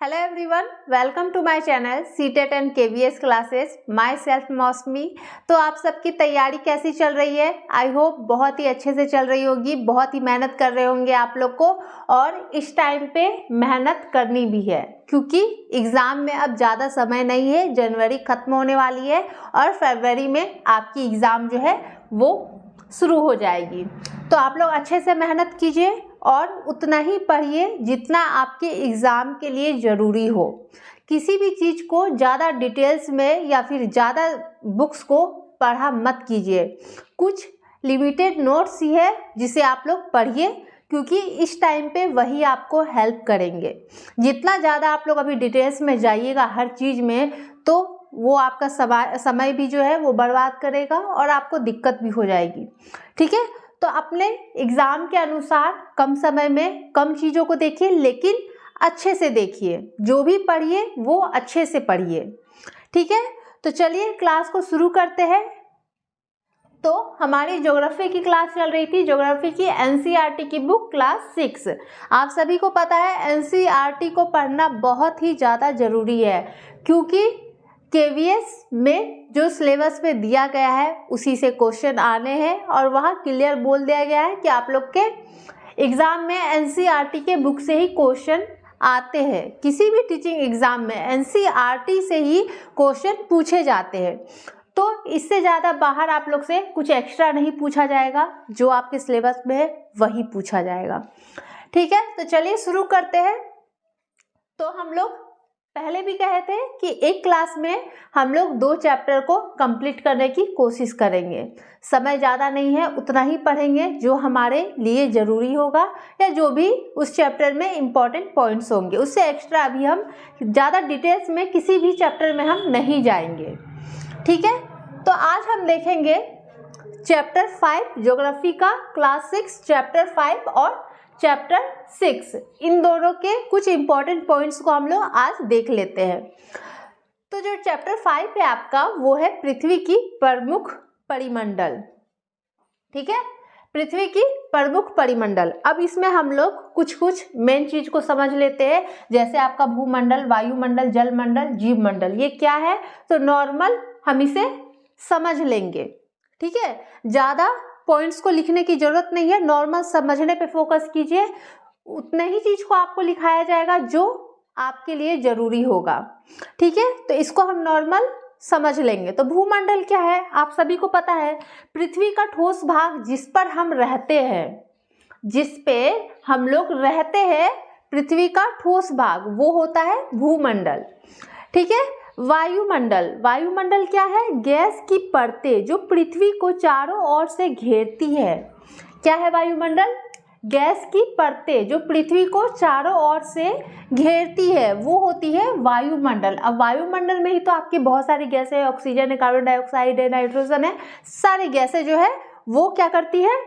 Hello everyone, welcome to my channel CTET and KVS classes. Myself Mousami. तो आप सबकी तैयारी कैसी चल रही है? आई होप बहुत ही अच्छे से चल रही होगी, बहुत ही मेहनत कर रहे होंगे आप लोग को। और इस टाइम पे मेहनत करनी भी है क्योंकि एग्ज़ाम में अब ज़्यादा समय नहीं है। जनवरी ख़त्म होने वाली है और फरवरी में आपकी एग्ज़ाम जो है वो शुरू हो जाएगी। तो आप लोग अच्छे से मेहनत कीजिए और उतना ही पढ़िए जितना आपके एग्ज़ाम के लिए ज़रूरी हो। किसी भी चीज़ को ज़्यादा डिटेल्स में या फिर ज़्यादा बुक्स को पढ़ा मत कीजिए। कुछ लिमिटेड नोट्स ही है जिसे आप लोग पढ़िए क्योंकि इस टाइम पे वही आपको हेल्प करेंगे। जितना ज़्यादा आप लोग अभी डिटेल्स में जाइएगा हर चीज़ में तो वो आपका समय भी जो है वो बर्बाद करेगा और आपको दिक्कत भी हो जाएगी। ठीक है, तो अपने एग्ज़ाम के अनुसार कम समय में कम चीज़ों को देखिए, लेकिन अच्छे से देखिए। जो भी पढ़िए वो अच्छे से पढ़िए। ठीक है, तो चलिए क्लास को शुरू करते हैं। तो हमारी ज्योग्राफी की क्लास चल रही थी, ज्योग्राफी की एनसीईआरटी की बुक क्लास 6। आप सभी को पता है एनसीईआरटी को पढ़ना बहुत ही ज़्यादा ज़रूरी है क्योंकि केवीएस में जो सिलेबस में दिया गया है उसी से क्वेश्चन आने हैं और वहाँ क्लियर बोल दिया गया है कि आप लोग के एग्ज़ाम में एनसीईआरटी के बुक से ही क्वेश्चन आते हैं। किसी भी टीचिंग एग्ज़ाम में एनसीईआरटी से ही क्वेश्चन पूछे जाते हैं। तो इससे ज़्यादा बाहर आप लोग से कुछ एक्स्ट्रा नहीं पूछा जाएगा, जो आपके सिलेबस में है वही पूछा जाएगा। ठीक है, तो चलिए शुरू करते हैं। तो हम लोग पहले भी कहे थे कि एक क्लास में हम लोग 2 चैप्टर को कंप्लीट करने की कोशिश करेंगे। समय ज़्यादा नहीं है, उतना ही पढ़ेंगे जो हमारे लिए ज़रूरी होगा या जो भी उस चैप्टर में इम्पॉर्टेंट पॉइंट्स होंगे। उससे एक्स्ट्रा अभी हम ज़्यादा डिटेल्स में किसी भी चैप्टर में हम नहीं जाएंगे। ठीक है, तो आज हम देखेंगे चैप्टर 5 ज्योग्राफी का, क्लास 6 चैप्टर 5 और चैप्टर 6। इन दोनों के कुछ इंपॉर्टेंट पॉइंट्स को हम लोग आज देख लेते हैं। तो जो चैप्टर 5 है आपका वो है पृथ्वी की प्रमुख परिमंडल। ठीक है, पृथ्वी की प्रमुख परिमंडल। अब इसमें हम लोग कुछ मेन चीज को समझ लेते हैं, जैसे आपका भूमंडल, वायुमंडल, जलमंडल, जीवमंडल। ये क्या है तो नॉर्मल हम इसे समझ लेंगे। ठीक है, ज़्यादा पॉइंट्स को लिखने की जरूरत नहीं है, नॉर्मल समझने पे फोकस कीजिए। उतने ही चीज को आपको लिखाया जाएगा जो आपके लिए जरूरी होगा। ठीक है, तो इसको हम नॉर्मल समझ लेंगे। तो भूमंडल क्या है आप सभी को पता है, पृथ्वी का ठोस भाग जिस पर हम रहते हैं, जिस पे हम लोग रहते हैं, पृथ्वी का ठोस भाग वो होता है भूमंडल। ठीक है, वायुमंडल, वायुमंडल क्या है, गैस की परतें जो पृथ्वी को चारों ओर से घेरती है। क्या है वायुमंडल? गैस की परतें जो पृथ्वी को चारों ओर से घेरती है वो होती है वायुमंडल। अब वायुमंडल में ही तो आपकी बहुत सारी गैसें है, ऑक्सीजन है, कार्बन डाइऑक्साइड है, नाइट्रोजन है। सारी गैसें जो है वो क्या करती है,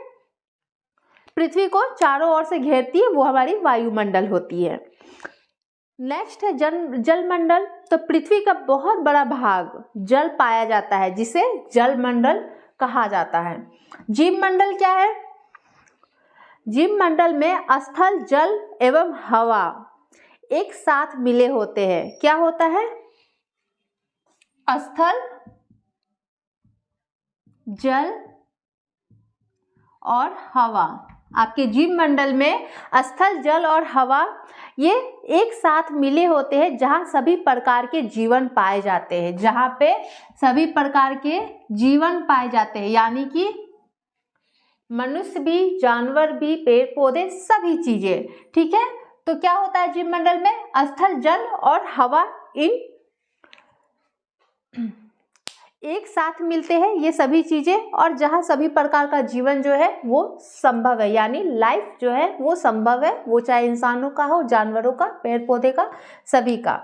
पृथ्वी को चारों ओर से घेरती है, वो हमारी वायुमंडल होती है। नेक्स्ट है जलमंडल। तो पृथ्वी का बहुत बड़ा भाग जल पाया जाता है जिसे जलमंडल कहा जाता है। जीवमंडल क्या है? जीवमंडल में स्थल, जल एवं हवा एक साथ मिले होते हैं। क्या होता है? स्थल, जल और हवा। आपके जीवमंडल में स्थल, जल और हवा ये एक साथ मिले होते हैं जहाँ सभी प्रकार के जीवन पाए जाते हैं, जहाँ पे सभी प्रकार के जीवन पाए जाते हैं, यानी कि मनुष्य भी, जानवर भी, पेड़ पौधे, सभी चीजें। ठीक है, तो क्या होता है जीवमंडल में? स्थल, जल और हवा इन एक साथ मिलते हैं ये सभी चीजें, और जहाँ सभी प्रकार का जीवन जो है वो संभव है, यानी लाइफ जो है वो संभव है, वो चाहे इंसानों का हो, जानवरों का, पेड़ पौधे का, सभी का।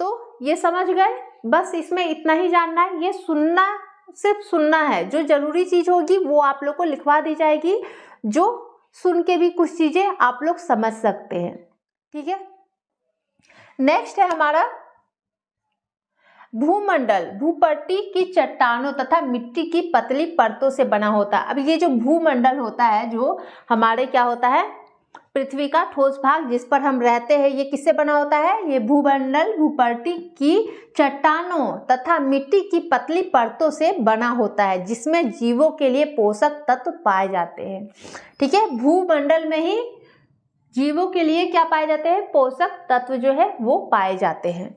तो ये समझ गए, बस इसमें इतना ही जानना है। ये सुनना, सिर्फ सुनना है, जो जरूरी चीज होगी वो आप लोग को लिखवा दी जाएगी, जो सुन के भी कुछ चीजें आप लोग समझ सकते हैं। ठीक है, नेक्स्ट है हमारा भूमंडल। भूपट्टी की चट्टानों तथा मिट्टी की पतली परतों से बना होता है। अब ये जो भूमंडल होता है, जो हमारे क्या होता है, पृथ्वी का ठोस भाग जिस पर हम रहते हैं ये किससे बना होता है? ये भूमंडल भूपर्टी की चट्टानों तथा मिट्टी की पतली परतों से बना होता है, जिसमें जीवों के लिए पोषक तत्व पाए जाते हैं। ठीक है, भूमंडल में ही जीवों के लिए क्या पाए जाते हैं? पोषक तत्व जो है वो पाए जाते हैं।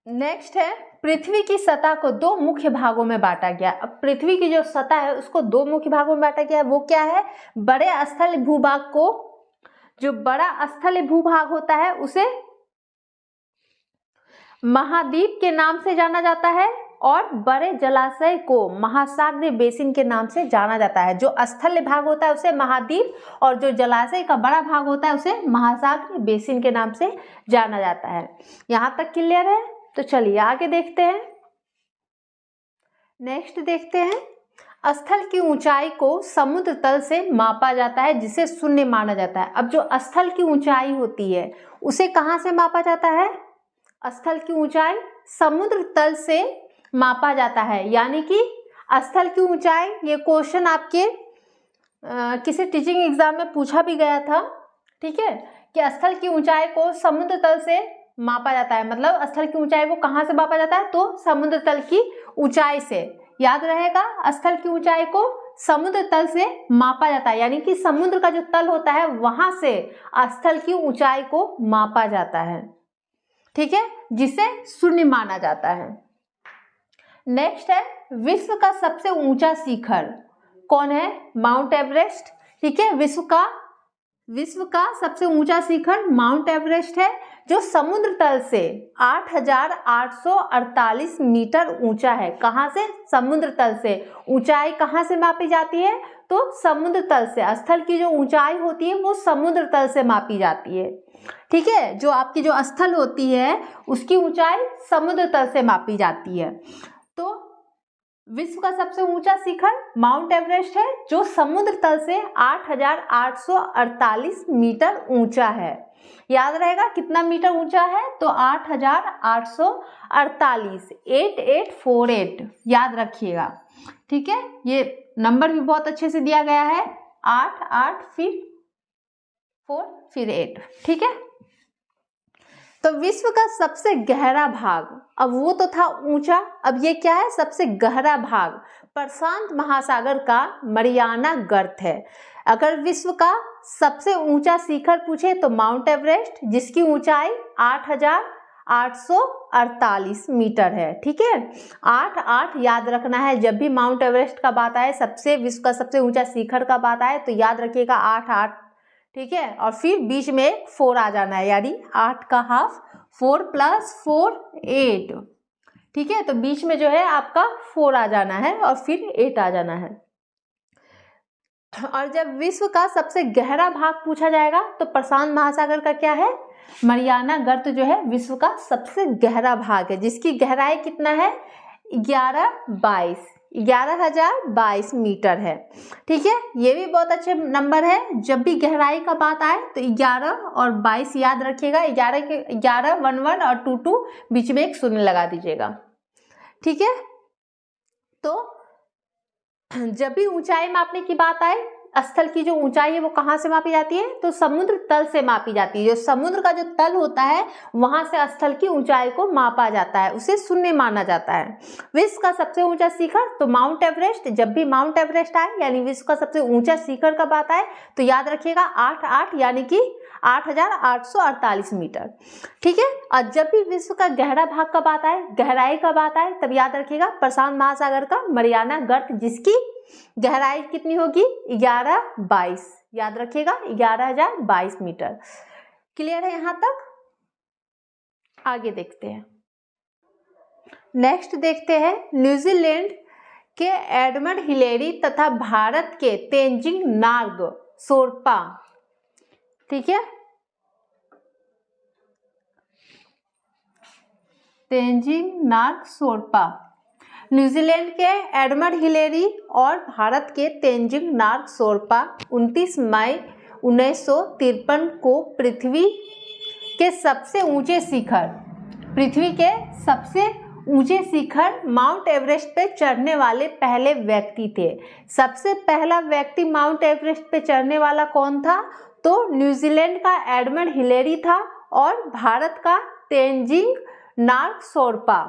नेक्स्ट है, पृथ्वी की सतह को दो मुख्य भागों में बांटा गया। अब पृथ्वी की जो सतह है उसको दो मुख्य भागों में बांटा गया है। वो क्या है? बड़े स्थल भूभाग को, जो बड़ा स्थल भूभाग होता है उसे महाद्वीप के नाम से जाना जाता है, और बड़े जलाशय को महासागरीय बेसिन के नाम से जाना जाता है। जो स्थल भाग होता है उसे महाद्वीप, और जो जलाशय का बड़ा भाग होता है उसे महासागरीय बेसिन के नाम से जाना जाता है। यहाँ तक क्लियर है? तो चलिए आगे देखते हैं। नेक्स्ट देखते हैं, स्थल की ऊंचाई को समुद्र तल से मापा जाता है, जिसे शून्य माना जाता है। अब जो स्थल की ऊंचाई होती है उसे कहाँ से मापा जाता है? स्थल की ऊंचाई समुद्र तल से मापा जाता है। यानी कि स्थल की ऊंचाई, ये क्वेश्चन आपके किसी टीचिंग एग्जाम में पूछा भी गया था। ठीक है, कि स्थल की ऊंचाई को समुद्र तल से मापा जाता है, मतलब स्थल की ऊंचाई को कहाँ से मापा जाता है? तो समुद्र तल की ऊंचाई से। याद रहेगा, स्थल की ऊंचाई को समुद्र तल से मापा जाता है, यानी कि समुद्र का जो तल होता है वहां से स्थल की ऊंचाई को मापा जाता है। ठीक है, जिसे शून्य माना जाता है। नेक्स्ट है, विश्व का सबसे ऊंचा शिखर कौन है? Mount Everest. ठीक है, विश्व का सबसे ऊंचा शिखर माउंट एवरेस्ट है, जो समुद्र तल से 8,848 मीटर ऊंचा है। कहाँ से? समुद्र तल से। ऊंचाई कहाँ से मापी जाती है? तो समुद्र तल से। स्थल की जो ऊंचाई होती है वो समुद्र तल से मापी जाती है। ठीक है, जो आपकी जो स्थल होती है उसकी ऊंचाई समुद्र तल से मापी जाती है। तो विश्व का सबसे ऊंचा शिखर माउंट एवरेस्ट है, जो समुद्र तल से 8,848 मीटर ऊंचा है। याद रहेगा कितना मीटर ऊंचा है? तो 8,848, 8848 याद रखिएगा। ठीक है, ये नंबर भी बहुत अच्छे से दिया गया है, 8 8 फिर 4 फिर 8। ठीक है, तो विश्व का सबसे गहरा भाग, अब वो तो था ऊंचा, अब ये क्या है? सबसे गहरा भाग प्रशांत महासागर का मरियाना गर्त है। अगर विश्व का सबसे ऊंचा शिखर पूछे तो माउंट एवरेस्ट, जिसकी ऊंचाई 8,848 मीटर है। ठीक है, 8 8 याद रखना है। जब भी माउंट एवरेस्ट का बात आए, विश्व का सबसे ऊंचा शिखर का बात आए, तो याद रखिएगा 8 8। ठीक है, और फिर बीच में एक 4 आ जाना है, यानी 8 का हाफ, 4 + 4 8। ठीक है, तो बीच में जो है आपका 4 आ जाना है और फिर 8 आ जाना है। और जब विश्व का सबसे गहरा भाग पूछा जाएगा तो प्रशांत महासागर का क्या है? मरियाना गर्त जो है विश्व का सबसे गहरा भाग है, जिसकी गहराई कितना है? 11,022 मीटर है। ठीक है, ये भी बहुत अच्छे नंबर है। जब भी गहराई का बात आए तो 11 और 22 याद रखिएगा। 11 11 और 22 बीच में एक शून्य लगा दीजिएगा। ठीक है, तो जब भी ऊंचाई मापने की बात आए, स्थल की जो ऊंचाई है वो कहाँ से मापी जाती है? तो समुद्र तल से मापी जाती है। जो समुद्र का जो तल होता है वहां से स्थल की ऊंचाई को मापा जाता है, उसे शून्य माना जाता है। विश्व का सबसे ऊंचा शिखर तो माउंट एवरेस्ट। जब भी माउंट एवरेस्ट आए यानी विश्व का सबसे ऊंचा शिखर का बात आए तो याद रखिएगा 8 8 यानी कि 8,848 मीटर। ठीक है, और जब भी विश्व का गहरा भाग का बात आए, गहराई का बात आए, तब याद रखिएगा प्रशांत महासागर का मरियाना गर्त, जिसकी गहराई कितनी होगी? 11,022। याद रखिएगा 11,022 मीटर। क्लियर है यहाँ तक? आगे देखते हैं। नेक्स्ट देखते हैं, न्यूजीलैंड के एडमंड हिलेरी तथा भारत के तेंजिंग नार्ग सोरपा। ठीक है, तेंजिंग नार्ग सोरपा। न्यूजीलैंड के एडमंड हिलेरी और भारत के तेंजिंग नार्ग सोरपा 29 मई 1953 को पृथ्वी के सबसे ऊंचे ऊंचे शिखर माउंट एवरेस्ट पे चढ़ने वाले पहले व्यक्ति थे। सबसे पहला व्यक्ति माउंट एवरेस्ट पे चढ़ने वाला कौन था? तो न्यूजीलैंड का एडमंड हिलेरी था और भारत का तेंजिंग नार्ग शेरपा।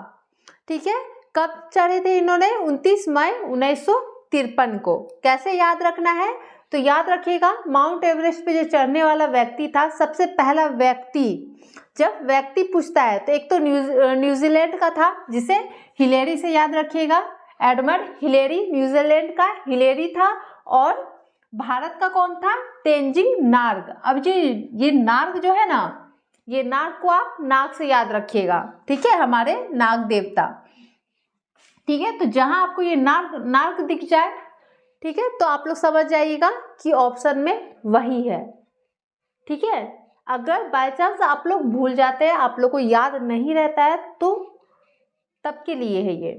ठीक है, कब चढ़े थे इन्होंने? 29 मई 1953 को। कैसे याद रखना है? तो याद रखिएगा, माउंट एवरेस्ट पे जो चढ़ने वाला व्यक्ति था, सबसे पहला व्यक्ति, जब व्यक्ति पूछता है तो एक तो न्यूजीलैंड का था जिसे हिलेरी से याद रखिएगा, एडमंड हिलेरी, न्यूजीलैंड का हिलेरी था। और भारत का कौन था? तेंजिंग नार्ग। अब जो ये नार्ग जो है ना, ये नाग को आप नाग से याद रखिएगा। ठीक है, हमारे नाग देवता। ठीक है, तो जहां आपको ये नाग दिख जाए, ठीक है, तो आप लोग समझ जाइएगा कि ऑप्शन में वही है। ठीक है, अगर बाय चांस आप लोग भूल जाते हैं, आप लोग को याद नहीं रहता है, तो तब के लिए है ये।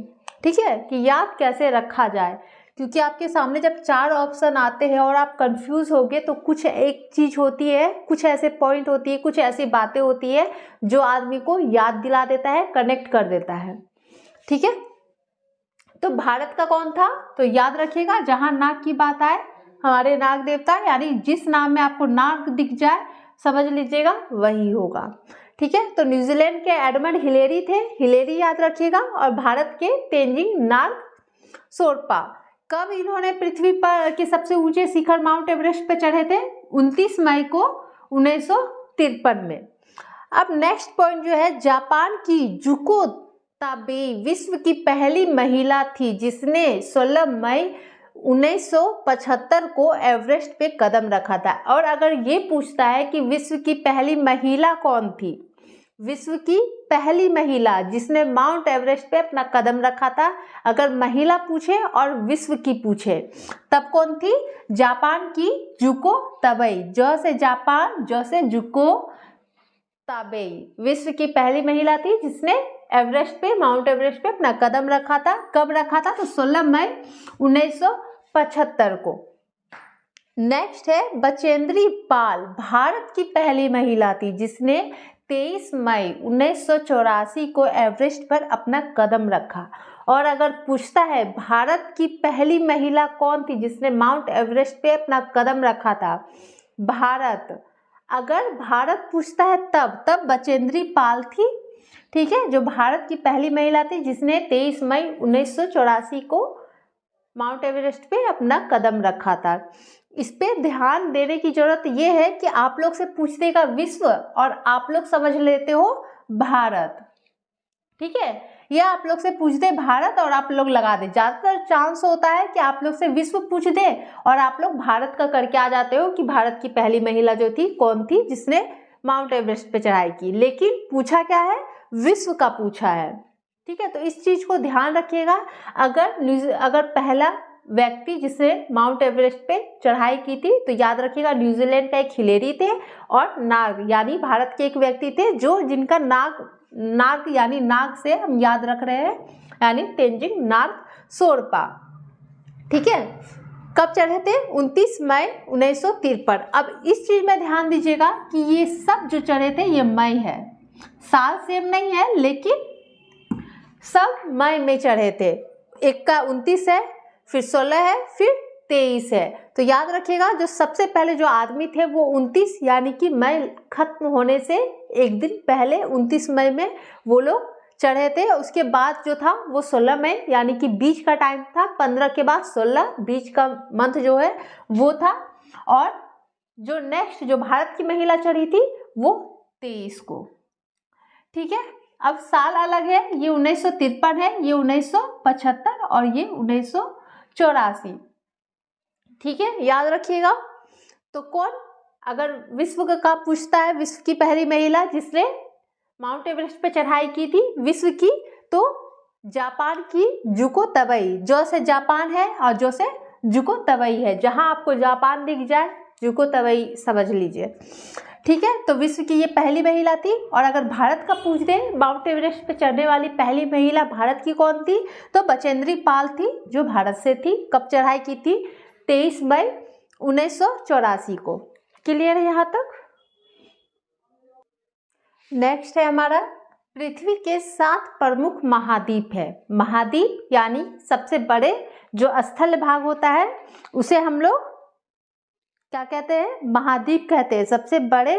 ठीक है, कि याद कैसे रखा जाए, क्योंकि आपके सामने जब 4 ऑप्शन आते हैं और आप कंफ्यूज होगे तो कुछ एक चीज होती है, कुछ ऐसे पॉइंट होती है, कुछ ऐसी बातें होती है जो आदमी को याद दिला देता है, कनेक्ट कर देता है। ठीक है, तो भारत का कौन था? तो याद रखिएगा, जहां नाग की बात आए, हमारे नाग देवता, यानी जिस नाम में आपको नाग दिख जाए समझ लीजिएगा वही होगा। ठीक है, तो न्यूजीलैंड के एडमंड हिलेरी थे, हिलेरी याद रखिएगा, और भारत के तेंजिंग नार्ग शेरपा। कब इन्होंने पृथ्वी पर के सबसे ऊंचे शिखर माउंट एवरेस्ट पे चढ़े थे? 29 मई को 1953 में। अब नेक्स्ट पॉइंट जो है, जापान की जुको ताबेई विश्व की पहली महिला थी जिसने 16 मई 1975 को एवरेस्ट पे कदम रखा था। और अगर ये पूछता है कि विश्व की पहली महिला कौन थी, विश्व की पहली महिला जिसने माउंट एवरेस्ट पे अपना कदम रखा था, अगर महिला पूछे और विश्व की पूछे, तब कौन थी? जापान की जुको ताबेई। जो से जापान, जो से जुको ताबेई विश्व की पहली महिला थी जिसने एवरेस्ट पे, माउंट एवरेस्ट पे अपना कदम रखा था। कब रखा था? तो 16 मई 1975 को। नेक्स्ट है बचेंद्री पाल, भारत की पहली महिला थी जिसने 23 मई 1984 को एवरेस्ट पर अपना कदम रखा। और अगर पूछता है भारत की पहली महिला कौन थी जिसने माउंट एवरेस्ट पे अपना कदम रखा था, भारत, अगर भारत पूछता है तब बचेंद्री पाल थी। ठीक है, जो भारत की पहली महिला थी जिसने 23 मई 1984 को माउंट एवरेस्ट पे अपना कदम रखा था। इस पे ध्यान देने की जरूरत ये है कि आप लोग से पूछ देगा विश्व और आप लोग समझ लेते हो भारत। ठीक है, या आप लोग से पूछ दे भारत और आप लोग लगा दे। ज्यादातर चांस होता है कि आप लोग से विश्व पूछ दे और आप लोग भारत का करके आ जाते हो कि भारत की पहली महिला जो थी कौन थी जिसने माउंट एवरेस्ट पे चढ़ाई की, लेकिन पूछा क्या है? विश्व का पूछा है। ठीक है, तो इस चीज को ध्यान रखिएगा। अगर पहला व्यक्ति जिसने माउंट एवरेस्ट पे चढ़ाई की थी, तो याद रखिएगा न्यूजीलैंड का एक हिलेरी थे और नाग यानी भारत के एक व्यक्ति थे जो जिनका नाग यानी नाग से हम याद रख रहे हैं, यानी तेंजिंग नार्ग शेरपा। ठीक है, कब चढ़े थे? 29 मई 1953। अब इस चीज में ध्यान दीजिएगा कि ये सब जो चढ़े थे ये मई है, साल सेम नहीं है, लेकिन सब मई में चढ़े थे। एक का 29 है, फिर 16 है, फिर 23 है। तो याद रखिएगा, जो सबसे पहले जो आदमी थे वो 29 यानी कि मई खत्म होने से एक दिन पहले 29 मई में वो लोग चढ़े थे। उसके बाद जो था वो 16 मई यानी कि बीच का टाइम था, 15 के बाद 16 बीच का मंथ जो है वो था। और जो नेक्स्ट जो भारत की महिला चढ़ी थी वो 23 को। ठीक है, अब साल अलग है, ये 1953 है, ये 1975 और ये 1984। ठीक है, याद रखिएगा। तो कौन, अगर विश्व का पूछता है विश्व की पहली महिला जिसने माउंट एवरेस्ट पे चढ़ाई की थी विश्व की, तो जापान की जुको ताबेई, जो से जापान है और जो से जुको ताबेई है। जहां आपको जापान दिख जाए जुको ताबेई समझ लीजिए। ठीक है, तो विश्व की ये पहली महिला थी। और अगर भारत का पूछ दे माउंट एवरेस्ट पे चढ़ने वाली पहली महिला भारत की कौन थी, तो बचेंद्री पाल थी जो भारत से थी। कब चढ़ाई की थी? 23 मई 1984 को। क्लियर है यहाँ तक? नेक्स्ट है हमारा पृथ्वी के 7 प्रमुख महाद्वीप है। महाद्वीप यानी सबसे बड़े जो स्थल भाग होता है उसे हम लोग क्या कहते हैं? महाद्वीप कहते हैं। सबसे बड़े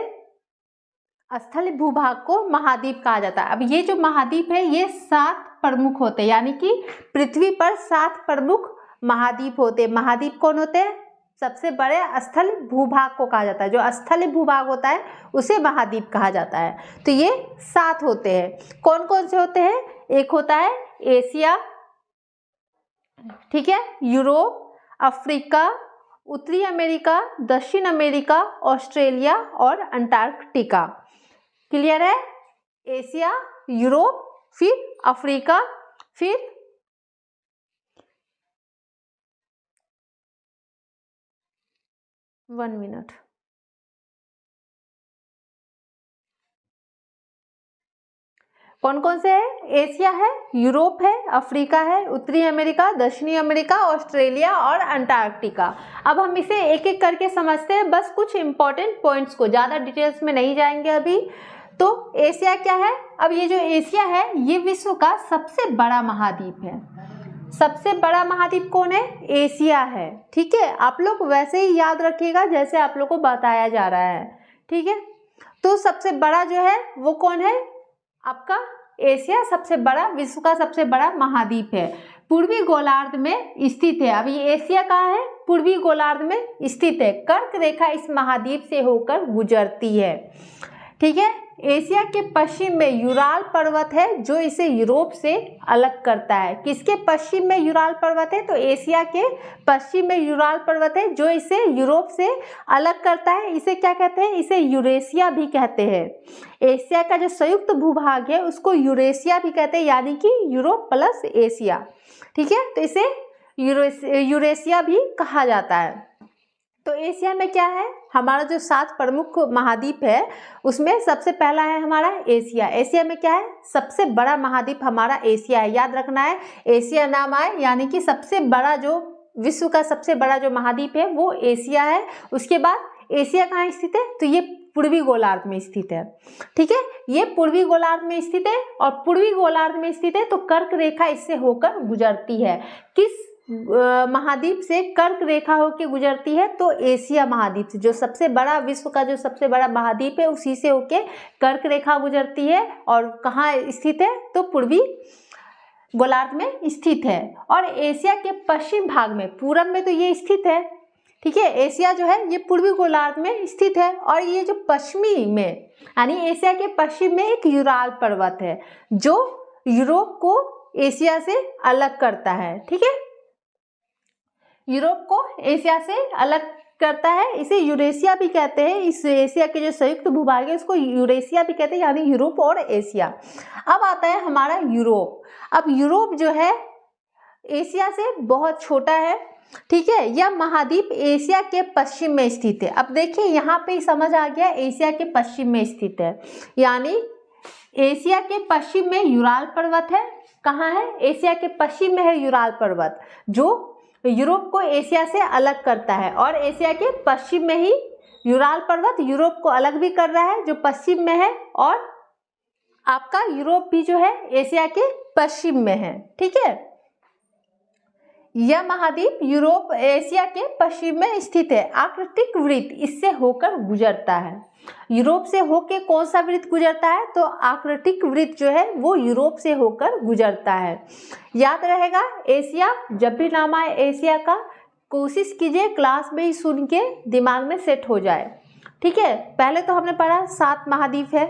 स्थल भूभाग को महाद्वीप कहा जाता है। अब ये जो महाद्वीप है ये 7 प्रमुख होते हैं, यानी कि पृथ्वी पर 7 प्रमुख महाद्वीप होते हैं। महाद्वीप कौन होते हैं? सबसे बड़े स्थल भूभाग को कहा जाता है। जो स्थल भूभाग होता है उसे महाद्वीप कहा जाता है। तो ये 7 होते हैं। कौन कौन से होते हैं? एक होता है एशिया, ठीक है, यूरोप, अफ्रीका, उत्तरी अमेरिका, दक्षिण अमेरिका, ऑस्ट्रेलिया और अंटार्कटिका। क्लियर है? एशिया, यूरोप, फिर अफ्रीका, फिर वन मिनट, कौन कौन से है? एशिया है, यूरोप है, अफ्रीका है, उत्तरी अमेरिका, दक्षिणी अमेरिका, ऑस्ट्रेलिया और अंटार्कटिका। अब हम इसे एक एक करके समझते हैं, बस कुछ इंपॉर्टेंट पॉइंट्स को, ज़्यादा डिटेल्स में नहीं जाएंगे अभी। तो एशिया क्या है? अब ये जो एशिया है ये विश्व का सबसे बड़ा महाद्वीप है। सबसे बड़ा महाद्वीप कौन है? एशिया है। ठीक है, आप लोग वैसे ही याद रखिएगा जैसे आप लोग को बताया जा रहा है। ठीक है, तो सबसे बड़ा जो है वो कौन है? आपका एशिया सबसे बड़ा, विश्व का सबसे बड़ा महाद्वीप है। पूर्वी गोलार्ध में स्थित है। अब ये एशिया कहाँ है? पूर्वी गोलार्ध में स्थित है। कर्क रेखा इस महाद्वीप से होकर गुजरती है। ठीक है, एशिया के पश्चिम में यूराल पर्वत है जो इसे यूरोप से अलग करता है। किसके पश्चिम में यूराल पर्वत है? तो एशिया के पश्चिम में यूराल पर्वत है जो इसे यूरोप से अलग करता है। इसे क्या कहते हैं? इसे यूरेशिया भी कहते हैं। एशिया का जो संयुक्त भूभाग है उसको यूरेशिया भी कहते हैं, यानी कि यूरोप प्लस एशिया। ठीक है, तो इसे यूरेशिया भी कहा जाता है। तो एशिया में क्या है? हमारा जो 7 प्रमुख महाद्वीप है उसमें सबसे पहला है हमारा एशिया। एशिया में क्या है? सबसे बड़ा महाद्वीप हमारा एशिया है। याद रखना है, एशिया नाम आए यानी कि सबसे बड़ा जो विश्व का सबसे बड़ा जो महाद्वीप है वो एशिया है। उसके बाद एशिया कहाँ स्थित है? तो ये पूर्वी गोलार्ध में स्थित है। ठीक है, ये पूर्वी गोलार्ध में स्थित है और पूर्वी गोलार्ध में स्थित है तो कर्क रेखा इससे होकर गुजरती है। किस महाद्वीप से कर्क रेखा होकर गुजरती है? तो एशिया महाद्वीप से, जो सबसे बड़ा, विश्व का जो सबसे बड़ा महाद्वीप है उसी से होके कर्क रेखा गुजरती है। और कहाँ स्थित है? तो पूर्वी गोलार्ध में स्थित है। और एशिया के पश्चिम भाग में, पूरब में तो ये स्थित है। ठीक है, एशिया जो है ये पूर्वी गोलार्ध में स्थित है। और ये जो पश्चिमी में, यानी एशिया के पश्चिम में एक यूराल पर्वत है जो यूरोप को एशिया से अलग करता है। ठीक है, यूरोप को एशिया से अलग करता है। इसे यूरेशिया भी कहते हैं। इस एशिया के जो संयुक्त भूभाग है उसको यूरेशिया भी कहते हैं, यानी यूरोप और एशिया। अब आता है हमारा यूरोप। अब यूरोप जो है एशिया से बहुत छोटा है। ठीक है, यह महाद्वीप एशिया के पश्चिम में स्थित है। अब देखिए यहाँ पे समझ आ गया, एशिया के पश्चिम में स्थित है, यानी एशिया के पश्चिम में यूराल पर्वत है। कहाँ है? एशिया के पश्चिम में है यूराल पर्वत जो यूरोप को एशिया से अलग करता है। और एशिया के पश्चिम में ही यूराल पर्वत यूरोप को अलग भी कर रहा है, जो पश्चिम में है। और आपका यूरोप भी जो है एशिया के पश्चिम में है। ठीक है, यह महाद्वीप यूरोप एशिया के पश्चिम में स्थित है। आर्कटिक वृत्त इससे होकर गुजरता है। यूरोप से होकर कौन सा वृत्त गुजरता है? तो आर्कटिक वृत्त जो है वो यूरोप से होकर गुजरता है। याद रहेगा, एशिया जब भी नाम आए एशिया का, कोशिश कीजिए क्लास में ही सुन के दिमाग में सेट हो जाए। ठीक है, पहले तो हमने पढ़ा 7 महाद्वीप है।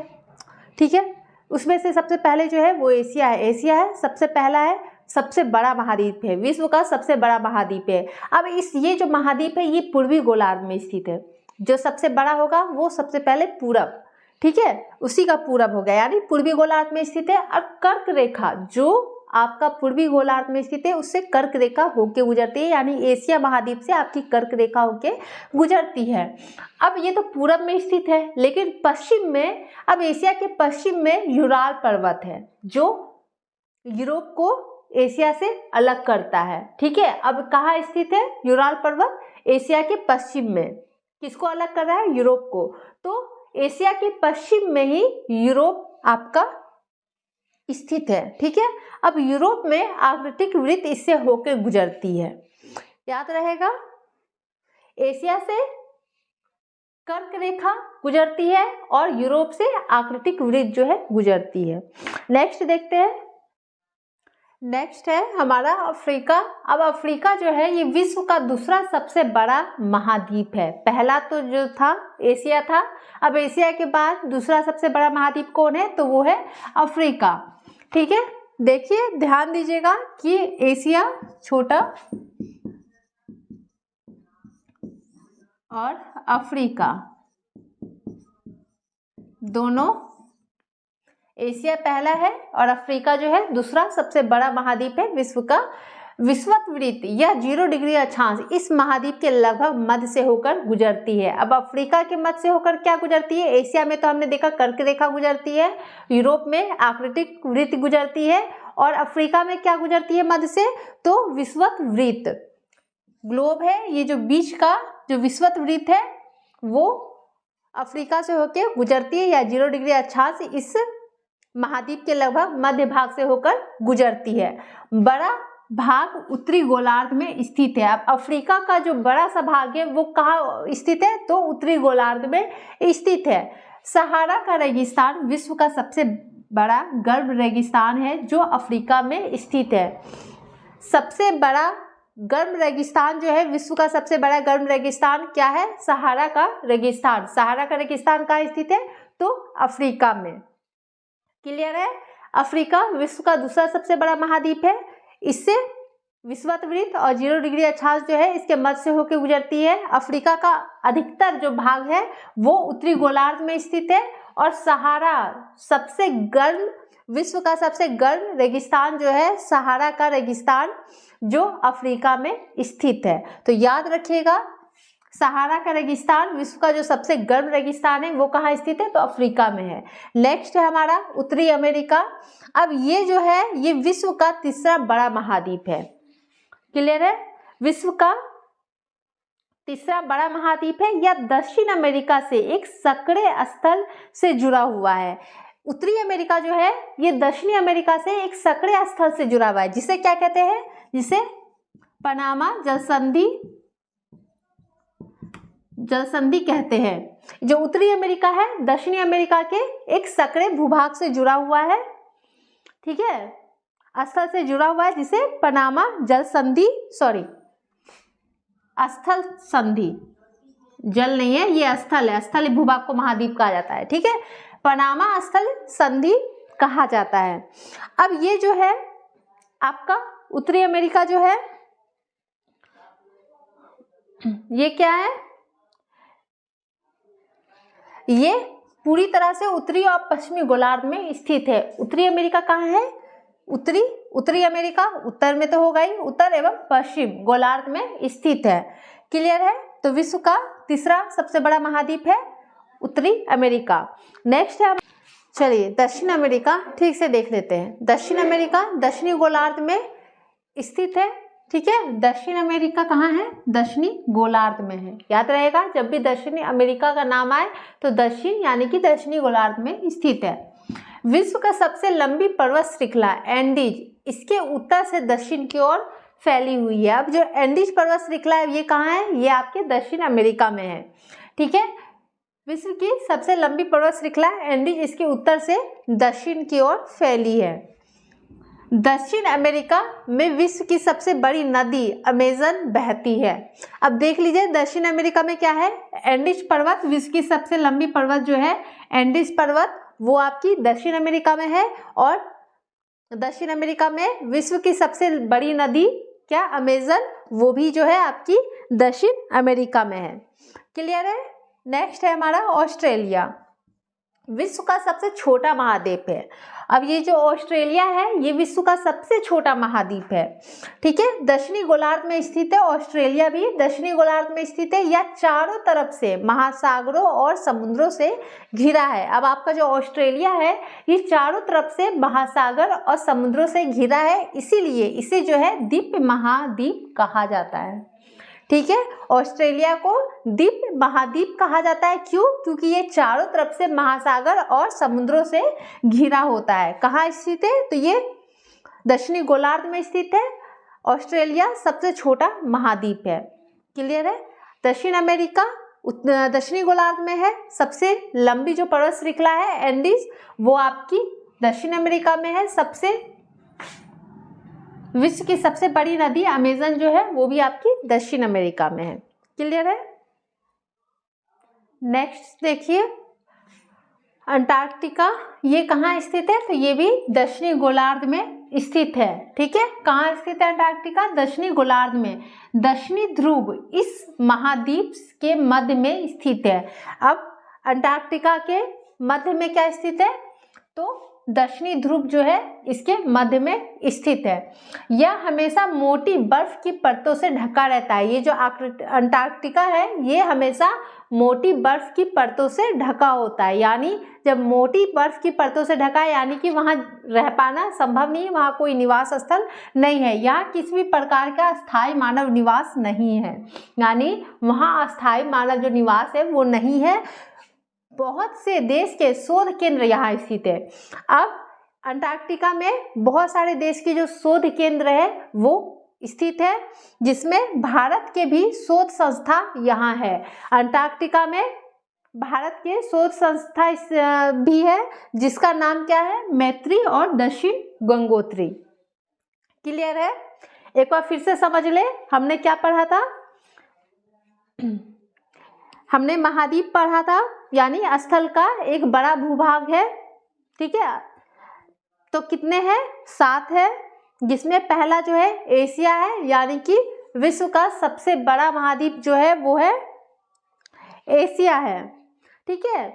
ठीक है, उसमें से सबसे पहले जो है वो एशिया है। एशिया है सबसे पहला है, सबसे बड़ा महाद्वीप है, विश्व का सबसे बड़ा महाद्वीप है। अब ये जो महाद्वीप है ये पूर्वी गोलार्ध में स्थित है। जो सबसे बड़ा होगा वो सबसे पहले पूरब, ठीक है, उसी का पूरब हो गया, यानी पूर्वी गोलार्ध में स्थित है। और कर्क रेखा जो आपका पूर्वी गोलार्ध में स्थित है उससे कर्क रेखा होके गुजरती है, यानी एशिया महाद्वीप से आपकी कर्क रेखा होके गुजरती है। अब ये तो पूरब में स्थित है, लेकिन पश्चिम में, अब एशिया के पश्चिम में यूराल पर्वत है जो यूरोप को एशिया से अलग करता है। ठीक है, अब कहाँ स्थित है यूराल पर्वत? एशिया के पश्चिम में। किसको अलग कर रहा है? यूरोप को। तो एशिया के पश्चिम में ही यूरोप आपका स्थित है। ठीक है, अब यूरोप में आर्कटिक वृत्त इससे होकर गुजरती है, याद रहेगा। एशिया से कर्क रेखा गुजरती है और यूरोप से आर्कटिक वृत्त जो है गुजरती है। नेक्स्ट देखते हैं, नेक्स्ट है हमारा अफ्रीका। अब अफ्रीका जो है ये विश्व का दूसरा सबसे बड़ा महाद्वीप है। पहला तो जो था एशिया था, अब एशिया के बाद दूसरा सबसे बड़ा महाद्वीप कौन है, तो वो है अफ्रीका। ठीक है, देखिए ध्यान दीजिएगा कि एशिया छोटा और अफ्रीका दोनों, एशिया पहला है और अफ्रीका जो है दूसरा सबसे बड़ा महाद्वीप है विश्व का। विषुवत यह 0 डिग्री अक्षांश इस महाद्वीप के लगभग मध्य से होकर गुजरती है। अब अफ्रीका के मध्य से होकर क्या गुजरती है, एशिया में तो हमने देखा कर्क रेखा गुजरती है, यूरोप में आर्कटिक वृत्त गुजरती है और अफ्रीका में क्या गुजरती है मध्य से, तो विषुवत वृत्त। ग्लोब है ये जो बीच का जो विषुवत वृत्त है वो अफ्रीका से होकर गुजरती है या 0 डिग्री अक्षांश इस महाद्वीप के लगभग मध्य भाग से होकर गुजरती है। बड़ा भाग उत्तरी गोलार्ध में स्थित है। अब अफ्रीका का जो बड़ा सा भाग है वो कहाँ स्थित है, तो उत्तरी गोलार्ध में स्थित है। सहारा का रेगिस्तान विश्व का सबसे बड़ा गर्म रेगिस्तान है जो अफ्रीका में स्थित है। सबसे बड़ा गर्म रेगिस्तान जो है, विश्व का सबसे बड़ा गर्म रेगिस्तान क्या है, सहारा का रेगिस्तान। सहारा का रेगिस्तान कहाँ स्थित है, तो अफ्रीका में। क्लियर है, अफ्रीका विश्व का दूसरा सबसे बड़ा महाद्वीप है। इससे विषुवत वृत्त और 0 डिग्री अक्षांश जो है इसके मध्य से होकर गुजरती है। अफ्रीका का अधिकतर जो भाग है वो उत्तरी गोलार्ध में स्थित है और सहारा सबसे गर्म, विश्व का सबसे गर्म रेगिस्तान जो है सहारा का रेगिस्तान जो अफ्रीका में स्थित है। तो याद रखिएगा सहारा का रेगिस्तान विश्व का जो सबसे गर्म रेगिस्तान है वो कहाँ स्थित है, तो अफ्रीका में है। नेक्स्ट है हमारा उत्तरी अमेरिका। अब ये जो है ये विश्व का तीसरा बड़ा महाद्वीप है। क्लियर है, विश्व का तीसरा बड़ा महाद्वीप है। यह दक्षिण अमेरिका से एक सक्रिय स्थल से जुड़ा हुआ है। उत्तरी अमेरिका जो है ये दक्षिणी अमेरिका से एक सक्रिय स्थल से जुड़ा हुआ है, जिसे क्या कहते हैं, जिसे पनामा जलसंधि कहते हैं। जो उत्तरी अमेरिका है दक्षिणी अमेरिका के एक सक्रिय भूभाग से जुड़ा हुआ है, ठीक है, स्थल से जुड़ा हुआ है जिसे पनामा जलसंधि, स्थल संधि, जल नहीं है ये स्थल है, स्थल भूभाग को महाद्वीप कहा जाता है। ठीक है, पनामा स्थल संधि कहा जाता है। अब ये जो है आपका उत्तरी अमेरिका जो है ये क्या है, ये पूरी तरह से उत्तरी और पश्चिमी गोलार्ध में स्थित है। उत्तरी अमेरिका कहाँ है, उत्तरी अमेरिका उत्तर में तो होगा ही, उत्तर एवं पश्चिम गोलार्ध में स्थित है। क्लियर है, तो विश्व का तीसरा सबसे बड़ा महाद्वीप है उत्तरी अमेरिका। नेक्स्ट है, चलिए दक्षिण अमेरिका ठीक से देख लेते हैं। दक्षिण अमेरिका दक्षिणी गोलार्ध में स्थित है। ठीक है, दक्षिण अमेरिका कहाँ है, दक्षिणी गोलार्ध में है। याद रहेगा जब भी दक्षिणी अमेरिका का नाम आए तो दक्षिण यानी कि दक्षिणी गोलार्ध में स्थित है। विश्व का सबसे लंबी पर्वत श्रृंखला एंडीज इसके उत्तर से दक्षिण की ओर फैली हुई है। अब जो एंडीज पर्वत श्रृंखला है ये कहाँ है, ये आपके दक्षिण अमेरिका में है। ठीक है, विश्व की सबसे लंबी पर्वत श्रृंखला एंडीज इसके उत्तर से दक्षिण की ओर फैली है। दक्षिण अमेरिका में विश्व की सबसे बड़ी नदी अमेजन बहती है। अब देख लीजिए दक्षिण अमेरिका में क्या है, एंडीज पर्वत, विश्व की सबसे लंबी पर्वत जो है एंडीज पर्वत वो आपकी दक्षिण अमेरिका में है और दक्षिण अमेरिका में विश्व की सबसे बड़ी नदी क्या, अमेजन, वो भी जो है आपकी दक्षिण अमेरिका में है। क्लियर है। नेक्स्ट है हमारा ऑस्ट्रेलिया, विश्व का सबसे छोटा महाद्वीप है। अब ये जो ऑस्ट्रेलिया है ये विश्व का सबसे छोटा महाद्वीप है। ठीक है, दक्षिणी गोलार्ध में स्थित है। ऑस्ट्रेलिया भी दक्षिणी गोलार्ध में स्थित है। यह चारों तरफ से महासागरों और समुद्रों से घिरा है। अब आपका जो ऑस्ट्रेलिया है ये चारों तरफ से महासागर और समुद्रों से घिरा है, इसीलिए इसे जो है द्वीप महाद्वीप कहा जाता है। ठीक है। ऑस्ट्रेलिया को द्वीप महाद्वीप कहा जाता है, क्यों? क्योंकि ये चारों तरफ से महासागर और समुद्रों से घिरा होता है। कहाँ स्थित है? तो ये दक्षिणी गोलार्ध में स्थित है। ऑस्ट्रेलिया सबसे छोटा महाद्वीप है। क्लियर है? दक्षिण अमेरिका दक्षिणी गोलार्ध में है। सबसे लंबी जो पर्वत श्रृंखला है एंडीज, वो आपकी दक्षिण अमेरिका में है। विश्व की सबसे बड़ी नदी अमेजन जो है वो भी आपकी दक्षिण अमेरिका में है। क्लियर है? नेक्स्ट देखिए अंटार्कटिका, ये कहाँ स्थित है? तो ये भी दक्षिणी गोलार्ध में स्थित है। ठीक है, कहाँ स्थित है अंटार्कटिका? दक्षिणी गोलार्ध में। दक्षिणी ध्रुव इस महाद्वीप के मध्य में स्थित है। अब अंटार्कटिका के मध्य में क्या स्थित है? तो दक्षिणी ध्रुव जो है इसके मध्य में स्थित है। यह हमेशा मोटी बर्फ की परतों से ढका रहता है। ये जो अंटार्कटिका है ये हमेशा मोटी बर्फ की परतों से ढका होता है। यानी जब मोटी बर्फ की परतों से ढका है यानी कि वहाँ रह पाना संभव नहीं है, वहाँ कोई निवास स्थल नहीं है। यहाँ किसी भी प्रकार का स्थायी मानव निवास नहीं है, यानी वहाँ अस्थायी मानव जो निवास है वो नहीं है। बहुत से देश के शोध केंद्र यहाँ स्थित है। अब अंटार्कटिका में बहुत सारे देश के जो शोध केंद्र है वो स्थित है, जिसमें भारत के भी शोध संस्था यहाँ है। अंटार्कटिका में भारत के शोध संस्था भी है, जिसका नाम क्या है? मैत्री और दक्षिण गंगोत्री। क्लियर है? एक बार फिर से समझ ले, हमने क्या पढ़ा था? हमने महाद्वीप पढ़ा था, यानी स्थल का एक बड़ा भूभाग है। ठीक है, तो कितने हैं? 7 है, जिसमें पहला जो है एशिया है, यानी कि विश्व का सबसे बड़ा महाद्वीप जो है वो है एशिया है। ठीक है,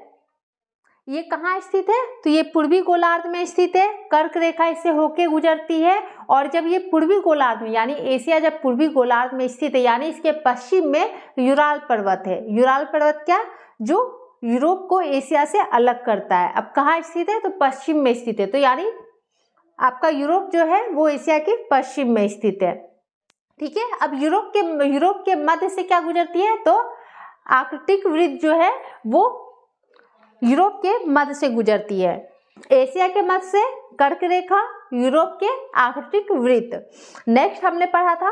ये कहाँ स्थित है? तो ये पूर्वी गोलार्ध में स्थित है। कर्क रेखा इससे होके गुजरती है, और जब ये पूर्वी गोलार्ध में यानी एशिया जब पूर्वी गोलार्ध में स्थित है, यानी इसके पश्चिम में यूराल पर्वत है। यूराल पर्वत क्या? जो यूरोप को एशिया से अलग करता है। अब कहाँ स्थित है? तो पश्चिम में स्थित है। तो यानी आपका यूरोप जो है वो एशिया के पश्चिम में स्थित है। ठीक है, अब यूरोप के मध्य से क्या गुजरती है? तो आर्कटिक वृत्त जो है वो यूरोप के मध्य से गुजरती है। एशिया के मध्य से कर्क रेखा, यूरोप के आर्कटिक वृत्त। नेक्स्ट हमने पढ़ा था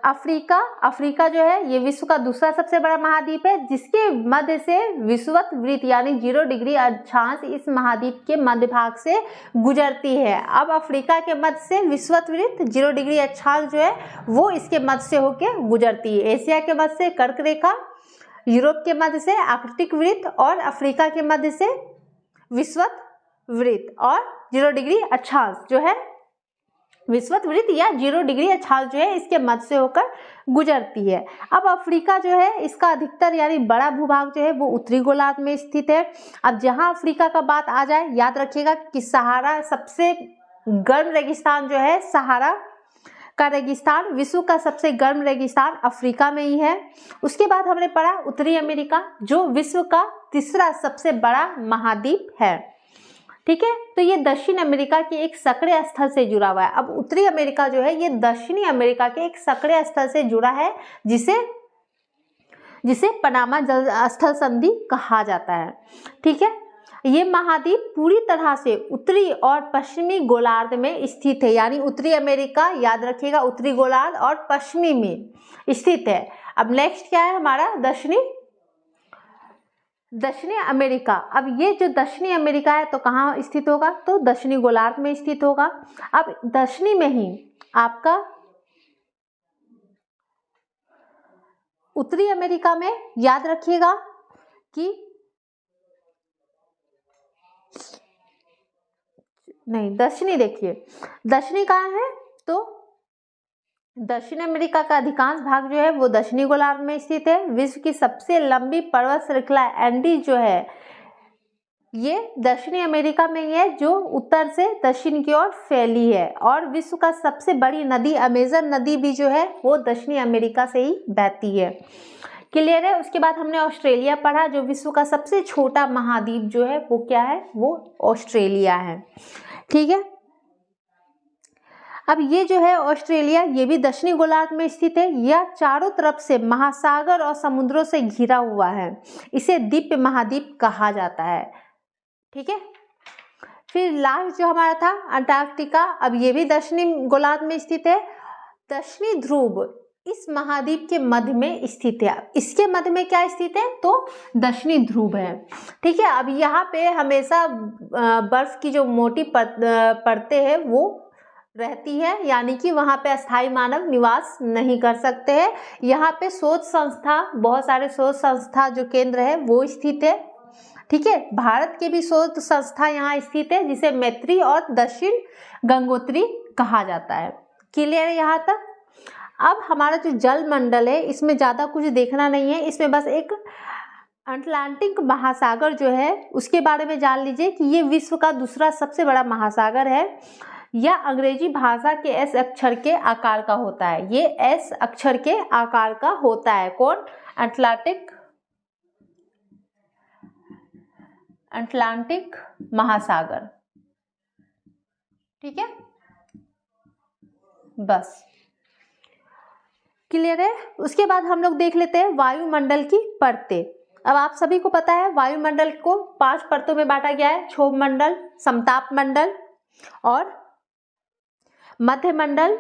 अफ्रीका। अफ्रीका जो है ये विश्व का दूसरा सबसे बड़ा महाद्वीप है, जिसके मध्य से विषुवत वृत्त यानी 0 डिग्री अक्षांश इस महाद्वीप के मध्य भाग से गुजरती है। अब अफ्रीका के मध्य से विषुवत वृत्त 0 डिग्री अक्षांश जो है वो इसके मध्य से होकर गुजरती है। एशिया के मध्य से कर्क रेखा, यूरोप के मध्य से आर्कटिक वृत्त और अफ्रीका के मध्य से विषुवत वृत्त, और 0 डिग्री अक्षांश जो है विषुवत वृत्त या 0 डिग्री अक्षांश जो है इसके मध्य से होकर गुजरती है। अब अफ्रीका जो है इसका अधिकतर यानी बड़ा भूभाग जो है वो उत्तरी गोलार्ध में स्थित है। अब जहां अफ्रीका का बात आ जाए, याद रखिएगा कि सहारा सबसे गर्म रेगिस्तान जो है, सहारा का रेगिस्तान विश्व का सबसे गर्म रेगिस्तान अफ्रीका में ही है। उसके बाद हमने पढ़ा उत्तरी अमेरिका, जो विश्व का तीसरा सबसे बड़ा महाद्वीप है। ठीक है, तो ये दक्षिण अमेरिका के एक सक्रिय स्थल से जुड़ा हुआ है। अब उत्तरी अमेरिका जो है ये दक्षिणी अमेरिका के एक सक्रिय स्थल से जुड़ा है, जिसे पनामा जल स्थल संधि कहा जाता है। ठीक है, ये महाद्वीप पूरी तरह से उत्तरी और पश्चिमी गोलार्ध में स्थित है, यानी उत्तरी अमेरिका याद रखिएगा उत्तरी गोलार्ध और पश्चिमी में स्थित है। अब नेक्स्ट क्या है हमारा? दक्षिणी अमेरिका। अब ये जो दक्षिणी अमेरिका है तो कहाँ स्थित होगा? तो दक्षिणी गोलार्ध में स्थित होगा। अब दक्षिणी में ही आपका उत्तरी अमेरिका में याद रखिएगा कि नहीं, दक्षिणी देखिए, दक्षिणी कहाँ है? तो दक्षिण अमेरिका का अधिकांश भाग जो है वो दक्षिणी गोलार्ध में स्थित है। विश्व की सबसे लंबी पर्वत श्रृंखला एंडीज जो है ये दक्षिणी अमेरिका में ही है, जो उत्तर से दक्षिण की ओर फैली है। और विश्व का सबसे बड़ी नदी अमेजन नदी भी जो है वो दक्षिणी अमेरिका से ही बहती है। क्लियर है? उसके बाद हमने ऑस्ट्रेलिया पढ़ा, जो विश्व का सबसे छोटा महाद्वीप जो है वो क्या है? वो ऑस्ट्रेलिया है। ठीक है, अब ये जो है ऑस्ट्रेलिया, ये भी दक्षिणी गोलार्ध में स्थित है। यह चारों तरफ से महासागर और समुद्रों से घिरा हुआ है। इसे द्वीप महाद्वीप कहा जाता है। ठीक है, फिर लास्ट जो हमारा था अंटार्कटिका। अब ये भी दक्षिणी गोलार्ध में स्थित है। दक्षिणी ध्रुव इस महाद्वीप के मध्य में स्थित है। इसके मध्य में क्या स्थित है, तो दक्षिणी ध्रुव है। ठीक है, अब यहाँ पे हमेशा बर्फ की जो मोटी परतें हैं वो रहती है, यानी कि वहाँ पे अस्थायी मानव निवास नहीं कर सकते हैं। यहाँ पे शोध संस्था, बहुत सारे शोध संस्था जो केंद्र है वो स्थित है। ठीक है, भारत के भी शोध संस्था यहाँ स्थित है, जिसे मैत्री और दक्षिण गंगोत्री कहा जाता है। क्लियर है यहाँ तक। अब हमारा जो जल मंडल है इसमें ज़्यादा कुछ देखना नहीं है, इसमें बस एक अटलांटिक महासागर जो है उसके बारे में जान लीजिए कि ये विश्व का दूसरा सबसे बड़ा महासागर है। यह अंग्रेजी भाषा के एस अक्षर के आकार का होता है। ये एस अक्षर के आकार का होता है। कौन? अटलांटिक महासागर। ठीक है, बस क्लियर है। उसके बाद हम लोग देख लेते हैं वायुमंडल की परतें। अब आप सभी को पता है वायुमंडल को 5 परतों में बांटा गया है। क्षोभ मंडल, समताप मंडल और मध्य मंडल,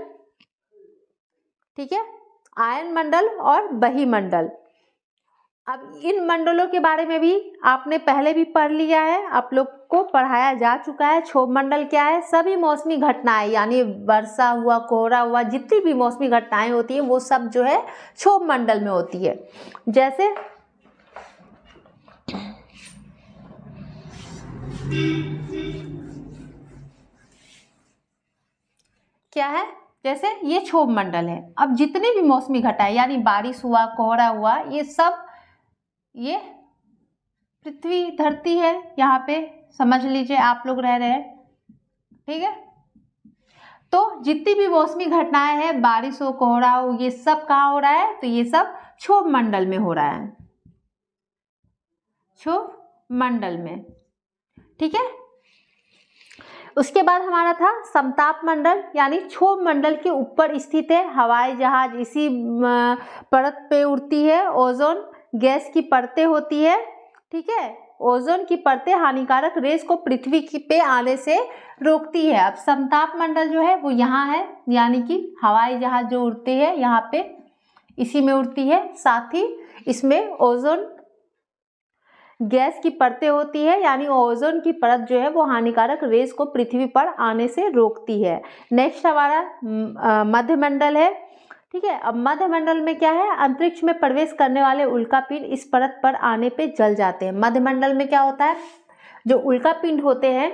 ठीक है, आयन मंडल और बहिमंडल। अब इन मंडलों के बारे में भी आपने पहले भी पढ़ लिया है, आप लोग को पढ़ाया जा चुका है। क्षोभ मंडल क्या है? सभी मौसमी घटनाएं, यानी वर्षा हुआ, कोहरा हुआ, जितनी भी मौसमी घटनाएं होती है वो सब जो है क्षोभ मंडल में होती है। जैसे क्या है, जैसे ये क्षोभ मंडल है। अब जितने भी मौसमी घटनाएं, यानी बारिश हुआ, कोहरा हुआ, ये सब, ये पृथ्वी धरती है, यहाँ पे समझ लीजिए आप लोग रह रहे हैं। ठीक है, तो जितनी भी मौसमी घटनाएं हैं, बारिश हो, कोहरा हो, ये सब कहाँ हो रहा है? तो ये सब क्षोभ मंडल में हो रहा है, क्षोभ मंडल में। ठीक है, उसके बाद हमारा था समताप मंडल, यानी क्षोभ मंडल के ऊपर स्थित है। हवाई जहाज इसी परत पे उड़ती है। ओजोन गैस की परतें होती है। ठीक है, ओजोन की परतें हानिकारक रेस को पृथ्वी पे आने से रोकती है। अब समताप मंडल जो है वो यहाँ है, यानी कि हवाई जहाज जो उड़ते हैं यहाँ पे इसी में उड़ती है। साथ ही इसमें ओजोन गैस की परतें होती है, यानी ओजोन की परत जो है वो हानिकारक रेस को पृथ्वी पर आने से रोकती है। नेक्स्ट हमारा मध्य मंडल है। ठीक है, अब मध्य मंडल में क्या है? अंतरिक्ष में प्रवेश करने वाले उल्कापिंड इस परत पर आने पे जल जाते हैं। मध्य मंडल में क्या होता है? जो उल्कापिंड होते हैं,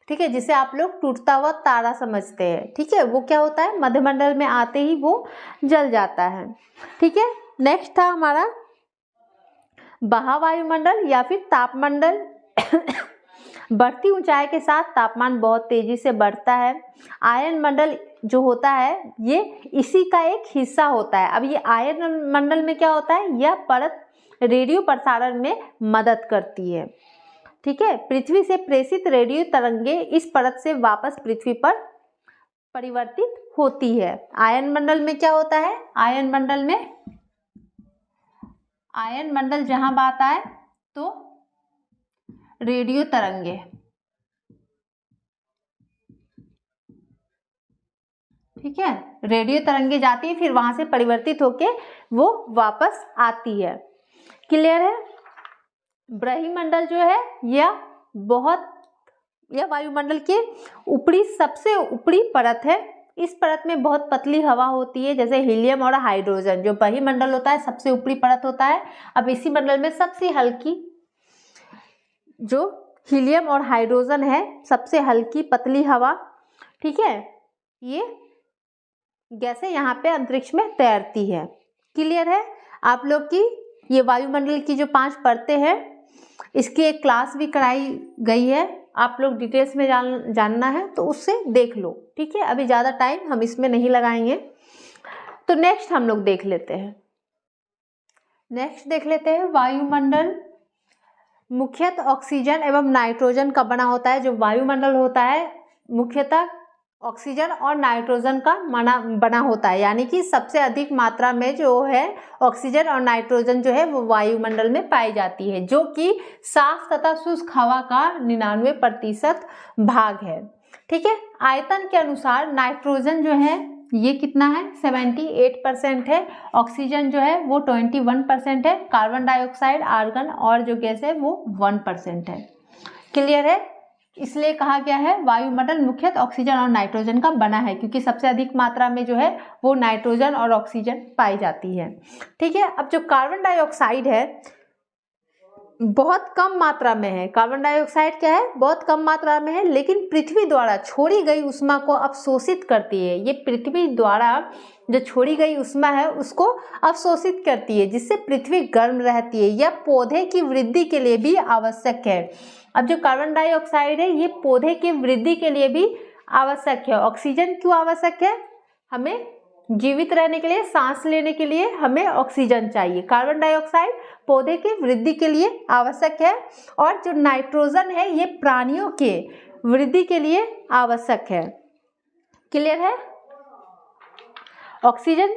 ठीक है, जिसे आप लोग टूटता हुआ तारा समझते हैं, ठीक है, वो क्या होता है? मध्य मंडल में आते ही वो जल जाता है। ठीक है, नेक्स्ट था हमारा महावायुमंडल या फिर तापमंडल। बढ़ती ऊंचाई के साथ तापमान बहुत तेजी से बढ़ता है। आयन मंडल जो होता है ये इसी का एक हिस्सा होता है। अब ये आयन मंडल में क्या होता है? यह परत रेडियो प्रसारण में मदद करती है। ठीक है, पृथ्वी से प्रेषित रेडियो तरंगे इस परत से वापस पृथ्वी पर परिवर्तित होती है। आयन मंडल में क्या होता है? आयन मंडल जहां बात आए तो रेडियो तरंगे, ठीक है, रेडियो तरंगे जाती है, फिर वहां से परिवर्तित होके वो वापस आती है। क्लियर है? ब्रह्मंडल जो है यह वायुमंडल के ऊपरी, सबसे ऊपरी परत है। इस परत में बहुत पतली हवा होती है, जैसे हीलियम और हाइड्रोजन। जो बहिमंडल होता है सबसे ऊपरी परत होता है। अब इसी मंडल में सबसे हल्की जो हीलियम और हाइड्रोजन है, सबसे हल्की पतली हवा, ठीक है, ये गैसें यहाँ पे अंतरिक्ष में तैरती है। क्लियर है? आप लोग की ये वायुमंडल की जो 5 परतें हैं इसकी एक क्लास भी कराई गई है। आप लोग डिटेल्स में जानना है तो उससे देख लो। ठीक है, अभी ज़्यादा टाइम हम इसमें नहीं लगाएंगे। तो नेक्स्ट हम लोग देख लेते हैं वायुमंडल मुख्यतः ऑक्सीजन एवं नाइट्रोजन का बना होता है। जो वायुमंडल होता है मुख्यतः ऑक्सीजन और नाइट्रोजन का बना होता है, यानी कि सबसे अधिक मात्रा में जो है ऑक्सीजन और नाइट्रोजन जो है वो वायुमंडल में पाई जाती है, जो कि साफ तथा शुष्क हवा का 99% भाग है। ठीक है, आयतन के अनुसार नाइट्रोजन जो है ये कितना है 78% है, ऑक्सीजन जो है वो 21% है, कार्बन डाइऑक्साइड, आर्गन और जो गैस है वो 1% है। क्लियर है? इसलिए कहा गया है वायुमंडल मुख्यतः ऑक्सीजन और नाइट्रोजन का बना है, क्योंकि सबसे अधिक मात्रा में जो है वो नाइट्रोजन और ऑक्सीजन पाई जाती है। ठीक है, अब जो कार्बन डाइऑक्साइड है बहुत कम मात्रा में है। कार्बन डाइऑक्साइड क्या है, बहुत कम मात्रा में है, लेकिन पृथ्वी द्वारा छोड़ी गई ऊष्मा को अवशोषित करती है। ये पृथ्वी द्वारा जो छोड़ी गई ऊष्मा है उसको अवशोषित करती है, जिससे पृथ्वी गर्म रहती है। यह पौधे की वृद्धि के लिए भी आवश्यक है। अब जो कार्बन डाइऑक्साइड है ये पौधे की वृद्धि के लिए भी आवश्यक है। ऑक्सीजन क्यों आवश्यक है? हमें जीवित रहने के लिए, सांस लेने के लिए हमें ऑक्सीजन चाहिए। कार्बन डाइऑक्साइड पौधे की वृद्धि के लिए आवश्यक है, और जो नाइट्रोजन है ये प्राणियों के वृद्धि के लिए आवश्यक है। क्लियर है? ऑक्सीजन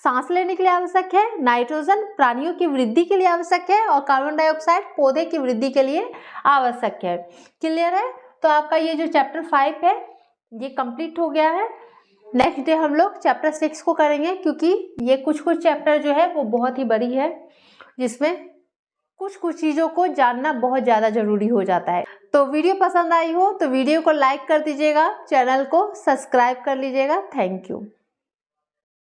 सांस लेने के लिए आवश्यक है, नाइट्रोजन प्राणियों की वृद्धि के लिए आवश्यक है, और कार्बन डाइऑक्साइड पौधे की वृद्धि के लिए आवश्यक है। क्लियर है? तो आपका ये जो चैप्टर 5 है ये कंप्लीट हो गया है। नेक्स्ट डे हम लोग चैप्टर 6 को करेंगे, क्योंकि ये कुछ चैप्टर जो है वो बहुत ही बड़ी है, जिसमें कुछ चीज़ों को जानना बहुत ज़्यादा ज़रूरी हो जाता है। तो वीडियो पसंद आई हो तो वीडियो को लाइक कर दीजिएगा, चैनल को सब्सक्राइब कर लीजिएगा। Thank you.